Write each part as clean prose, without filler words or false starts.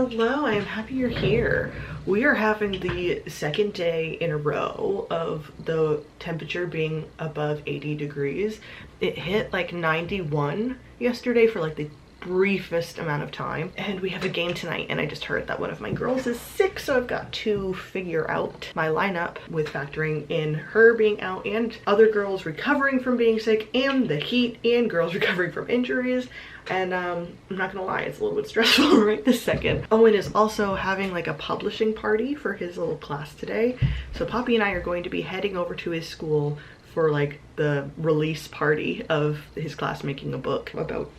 Hello, I am happy you're here. We are having the second day in a row of the temperature being above 80 degrees. It hit like 91 yesterday for like the briefest amount of time, and we have a game tonight, and I just heard that one of my girls is sick, so I've got to figure out my lineup with factoring in her being out and other girls recovering from being sick and the heat and girls recovering from injuries. And I'm not gonna lie, it's a little bit stressful right this second. Owen is also having like a publishing party for his little class today, so Poppy and I are going to be heading over to his school for like the release party of his class making a book about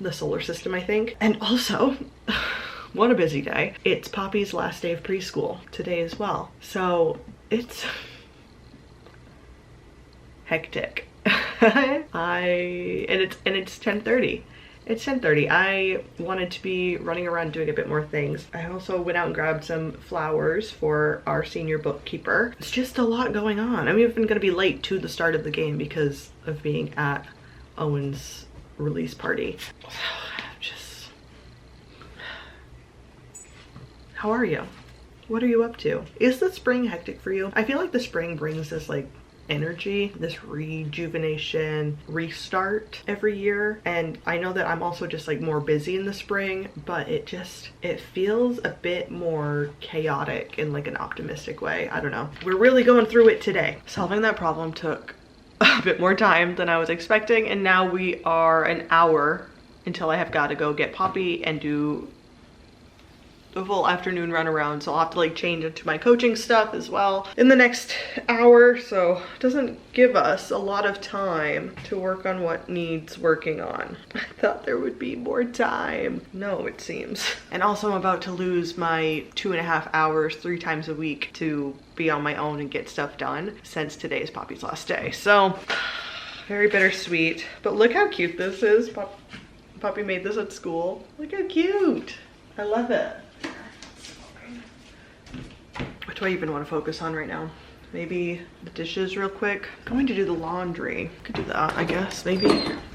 the solar system, I think. And also, what a busy day. It's Poppy's last day of preschool today as well. So it's hectic. It's 10:30. It's 10:30. I wanted to be running around doing a bit more things. I also went out and grabbed some flowers for our senior bookkeeper. It's just a lot going on. I'm even gonna be late to the start of the game because of being at Owen's release party. Just, how are you? What are you up to? Is the spring hectic for you? I feel like the spring brings this like energy, this rejuvenation, restart every year, and I know that I'm also just like more busy in the spring, but it feels a bit more chaotic in like an optimistic way. I don't know. We're really going through it today. Solving that problem took a bit more time than I was expecting, and now we are an hour until I have got to go get Poppy and do the full afternoon run around, so I'll have to like change into my coaching stuff as well in the next hour, so it doesn't give us a lot of time to work on what needs working on. I thought there would be more time. No, it seems. And also I'm about to lose my 2.5 hours 3 times a week to be on my own and get stuff done since today is Poppy's last day. So very bittersweet, but look how cute this is. Poppy made this at school. Look how cute. I love it. What do I even want to focus on right now? Maybe the dishes real quick. I'm going to do the laundry. Could do that, I guess, maybe.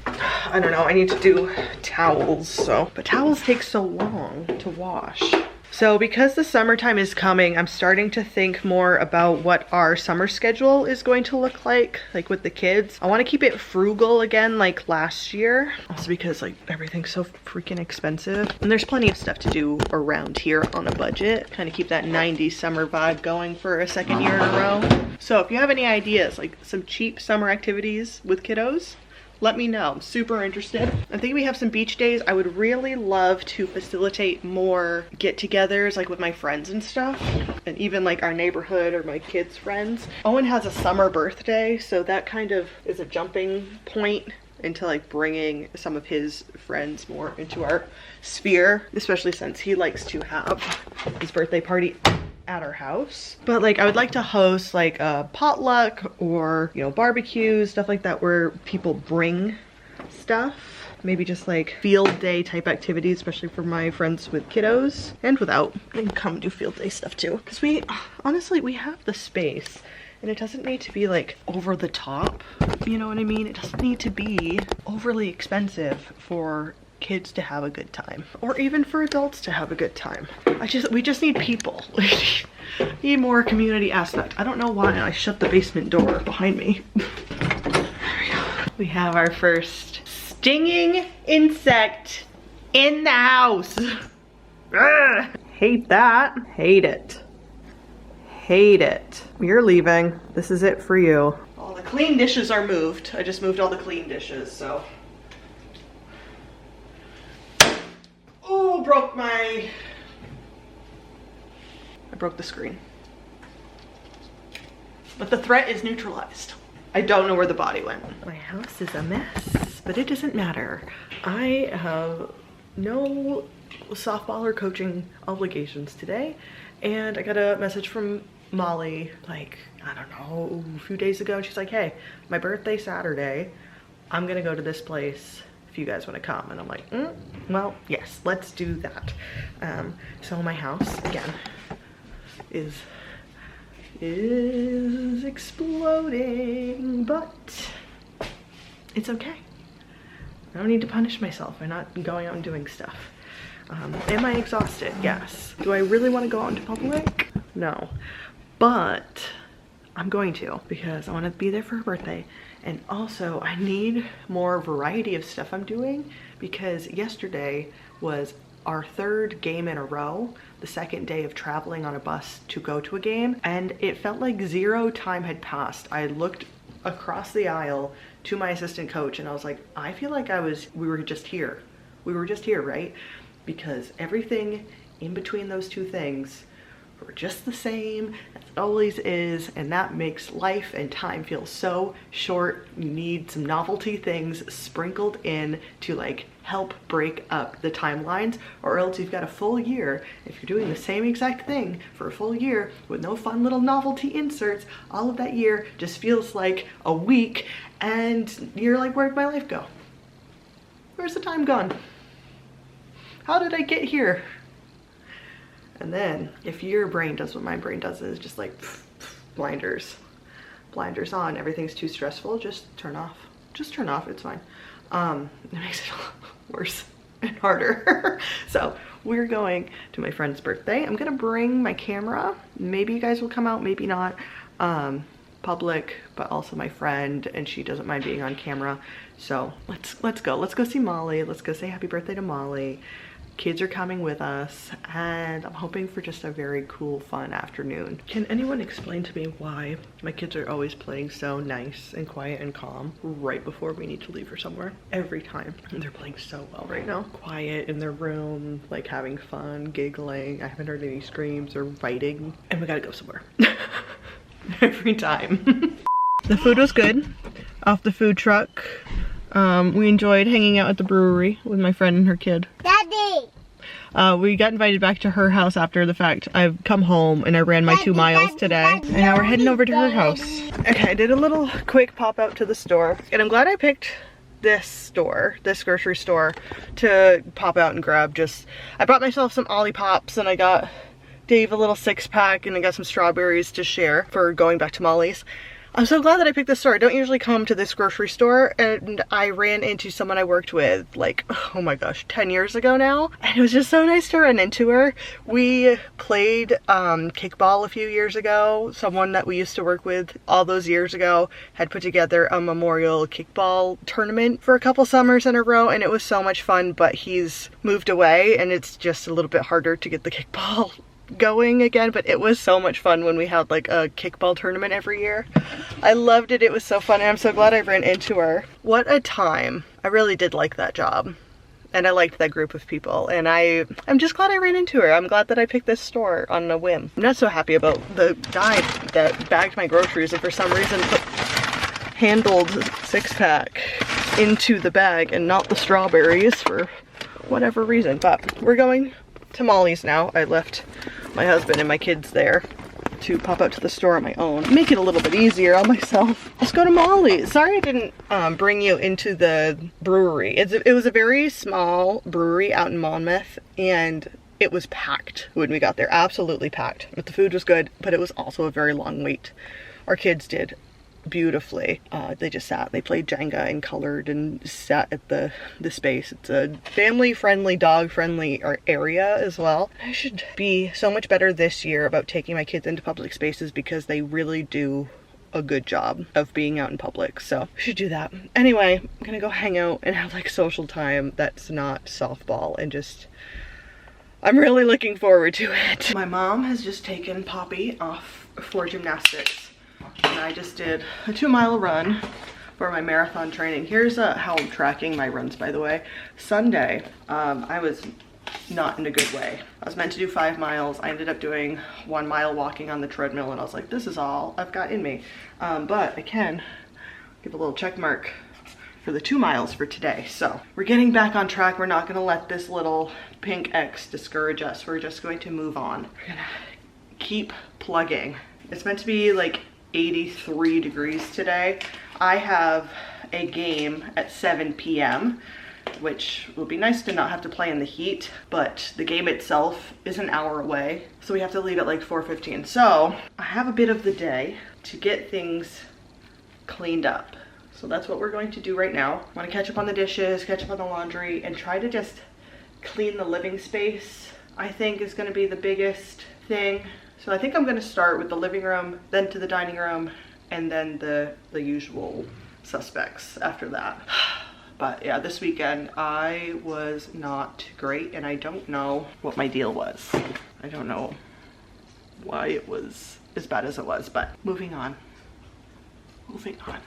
I don't know, I need to do towels, so. But towels take so long to wash. So because the summertime is coming, I'm starting to think more about what our summer schedule is going to look like with the kids. I want to keep it frugal again like last year. Also because like everything's so freaking expensive. And there's plenty of stuff to do around here on a budget. Kind of keep that 90s summer vibe going for a second year in a row. So if you have any ideas, like some cheap summer activities with kiddos, let me know. I'm super interested. I think we have some beach days. I would really love to facilitate more get-togethers like with my friends and stuff, and even like our neighborhood or my kids' friends. Owen has a summer birthday, so that kind of is a jumping point into like bringing some of his friends more into our sphere, especially since he likes to have his birthday party at our house. But like I would like to host like a potluck or, you know, barbecue, stuff like that where people bring stuff. Maybe just like field day type activities, especially for my friends with kiddos and without. They can come do field day stuff too. Because we, honestly, we have the space and it doesn't need to be like over the top. You know what I mean? It doesn't need to be overly expensive for kids to have a good time, or even for adults to have a good time. We just need people. Need more community aspect. I don't know why I shut the basement door behind me. There we go. We have our first stinging insect in the house. Ugh, hate that. Hate it. Hate it. You're leaving. This is it for you. All the clean dishes are moved. I just moved all the clean dishes, so. Oh, I broke the screen. But the threat is neutralized. I don't know where the body went. My house is a mess, but it doesn't matter. I have no softball or coaching obligations today, and I got a message from Molly, like, I don't know, a few days ago, and she's like, hey, my birthday Saturday, I'm gonna go to this place if you guys want to come. And I'm like, well, yes, let's do that. So my house again is exploding, but it's okay. I don't need to punish myself by not going out and doing stuff. Am I exhausted? Yes. Do I really want to go out into public? No. But I'm going to, because I want to be there for her birthday. And also I need more variety of stuff I'm doing, because yesterday was our third game in a row, the second day of traveling on a bus to go to a game, and it felt like 0 time had passed. I looked across the aisle to my assistant coach and I was like, I feel like we were just here. We were just here, right? Because everything in between those two things were just the same as it always is, and that makes life and time feel so short. You need some novelty things sprinkled in to like help break up the timelines, or else you've got a full year. If you're doing the same exact thing for a full year with no fun little novelty inserts, all of that year just feels like a week, and you're like, where'd my life go? Where's the time gone? How did I get here? And then if your brain does what my brain does, is just like blinders on, everything's too stressful, just turn off. Just turn off, it's fine. It makes it worse and harder. So we're going to my friend's birthday. I'm gonna bring my camera. Maybe you guys will come out, maybe not. Public, but also my friend, and she doesn't mind being on camera. So let's go see Molly. Let's go say happy birthday to Molly. Kids are coming with us, and I'm hoping for just a very cool, fun afternoon. Can anyone explain to me why my kids are always playing so nice and quiet and calm right before we need to leave for somewhere? Every time. And they're playing so well right now. Quiet in their room, like having fun, giggling. I haven't heard any screams or fighting, and we gotta go somewhere. Every time. The food was good off the food truck. We enjoyed hanging out at the brewery with my friend and her kid. Daddy! We got invited back to her house after the fact. I've come home and I ran my 2 miles today. And now we're heading over to her house. Okay, I did a little quick pop out to the store. And I'm glad I picked this grocery store, to pop out and grab I brought myself some Ollipops, and I got Dave a little 6-pack, and I got some strawberries to share for going back to Molly's. I'm so glad that I picked this store. I don't usually come to this grocery store, and I ran into someone I worked with like, oh my gosh, 10 years ago now. And it was just so nice to run into her. We played kickball a few years ago. Someone that we used to work with all those years ago had put together a memorial kickball tournament for a couple summers in a row, and it was so much fun, but he's moved away and it's just a little bit harder to get the kickball going again, but it was so much fun when we had like a kickball tournament every year. I loved it. It was so fun, and I'm so glad I ran into her. What a time. I really did like that job, and I liked that group of people, and I'm just glad I ran into her. I'm glad that I picked this store on a whim. I'm not so happy about the guy that bagged my groceries and for some reason put handled 6-pack into the bag and not the strawberries for whatever reason. But we're going to Molly's now. I left my husband and my kids there to pop out to the store on my own. Make it a little bit easier on myself. Let's go to Molly's. Sorry I didn't bring you into the brewery. It was a very small brewery out in Monmouth, and it was packed when we got there. Absolutely packed. But the food was good, but it was also a very long wait. Our kids did beautifully. They just sat, they played Jenga and colored and sat at the space. It's a family-friendly, dog-friendly area as well. I should be so much better this year about taking my kids into public spaces, because they really do a good job of being out in public. So I should do that. Anyway, I'm gonna go hang out and have like social time that's not softball, and just, I'm really looking forward to it. My mom has just taken Poppy off for gymnastics, and I just did a 2-mile run for my marathon training. Here's how I'm tracking my runs, by the way. Sunday, I was not in a good way. I was meant to do 5 miles. I ended up doing 1 mile walking on the treadmill, and I was like, this is all I've got in me. But I can give a little check mark for the 2 miles for today. So we're getting back on track. We're not gonna let this little pink X discourage us. We're just going to move on. We're gonna keep plugging. It's meant to be like 83 degrees today. I have a game at 7 p.m. which will be nice to not have to play in the heat, but the game itself is an hour away, so we have to leave at like 4:15. So I have a bit of the day to get things cleaned up. So that's what we're going to do right now. I want to catch up on the dishes, catch up on the laundry, and try to just clean the living space, I think, is going to be the biggest thing. So I think I'm going to start with the living room, then to the dining room, and then the usual suspects after that. But yeah, this weekend I was not great, and I don't know what my deal was. I don't know why it was as bad as it was, but moving on. Moving on.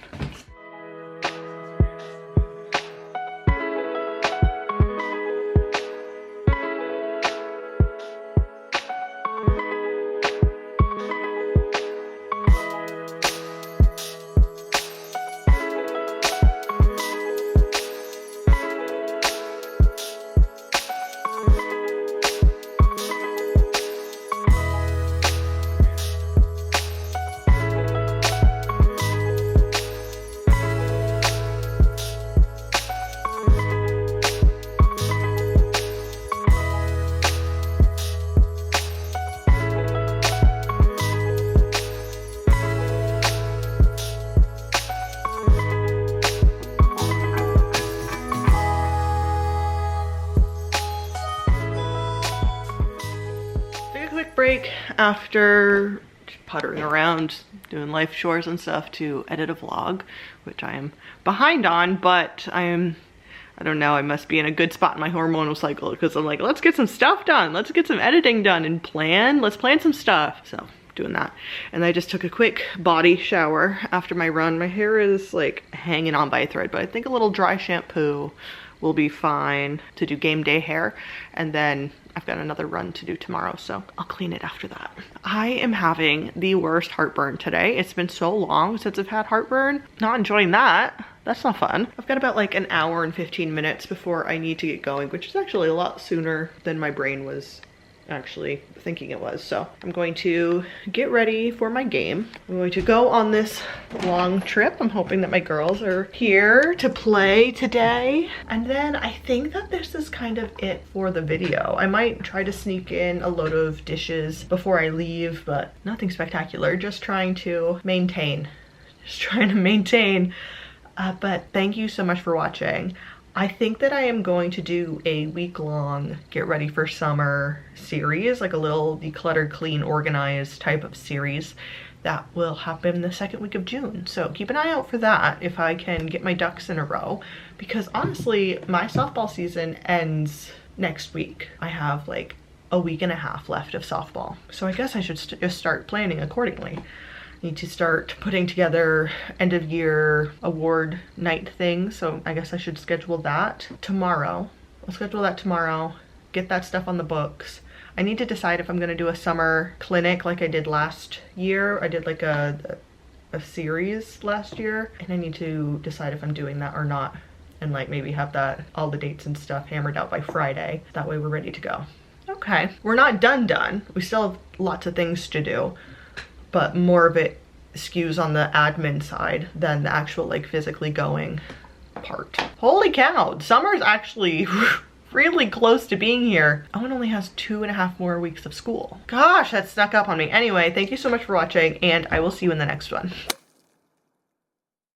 Break after puttering around doing life chores and stuff to edit a vlog, which I am behind on, but I don't know, I must be in a good spot in my hormonal cycle because I'm like, let's get some stuff done, let's get some editing done and let's plan some stuff. So doing that. And I just took a quick body shower after my run. My hair is like hanging on by a thread, but I think a little dry shampoo will be fine to do game day hair. And then I've got another run to do tomorrow, so I'll clean it after that. I am having the worst heartburn today. It's been so long since I've had heartburn. Not enjoying that. That's not fun. I've got about like an hour and 15 minutes before I need to get going, which is actually a lot sooner than my brain was actually thinking it was. So I'm going to get ready for my game. I'm going to go on this long trip. I'm hoping that my girls are here to play today. And then I think that this is kind of it for the video. I might try to sneak in a load of dishes before I leave, but nothing spectacular. Just trying to maintain. But thank you so much for watching. I think that I am going to do a week-long get ready for summer series, like a little decluttered, clean, organized type of series that will happen the second week of June. So keep an eye out for that if I can get my ducks in a row, because honestly, my softball season ends next week. I have like a week and a half left of softball. So I guess I should just start planning accordingly. Need to start putting together end of year award night things, so I guess I should schedule that tomorrow. I'll schedule that tomorrow, get that stuff on the books. I need to decide if I'm gonna do a summer clinic like I did last year. I did like a series last year, and I need to decide if I'm doing that or not, and like maybe have that all the dates and stuff hammered out by Friday. That way we're ready to go. Okay, we're not done. We still have lots of things to do, but more of it skews on the admin side than the actual like physically going part. Holy cow, summer's actually really close to being here. Owen only has 2.5 more weeks of school. Gosh, that snuck up on me. Anyway, thank you so much for watching, and I will see you in the next one.